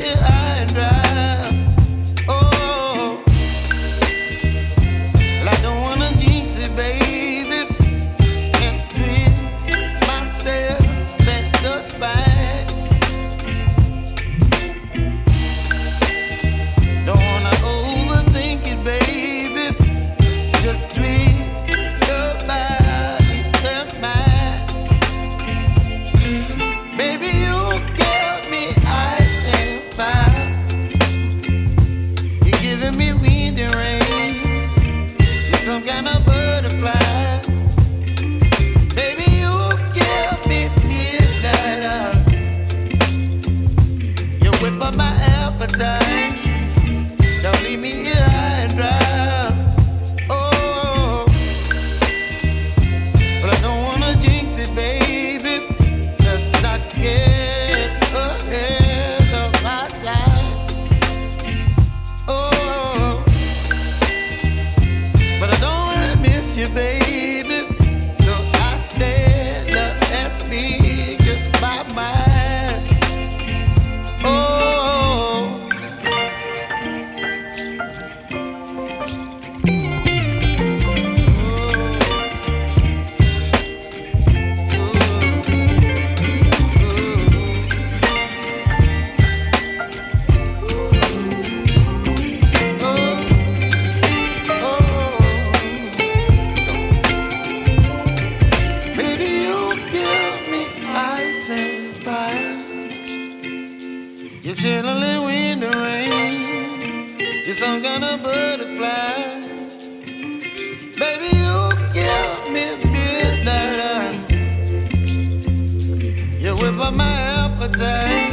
here high and dry. Oh, well, I don't wanna jinx it, baby, and twist myself at the spine. Don't wanna overthink it, baby. It's just twist your body and mine. Baby, you give me ice and fire. You're giving me wind and rain. You're some kind of butterfly. Baby, you give me midnight. You whip up my appetite. Don't leave me here high and dry. Oh, but I don't wanna jinx it, baby. Let's not get ahead of my time. Oh, but I don't wanna miss you, baby. So I stand up and speak just my mind. Oh. Baby, you give me ice and fire. You're chilling wind and rain. You're some kind of butterfly. Baby, you give me midnight. You whip up my appetite.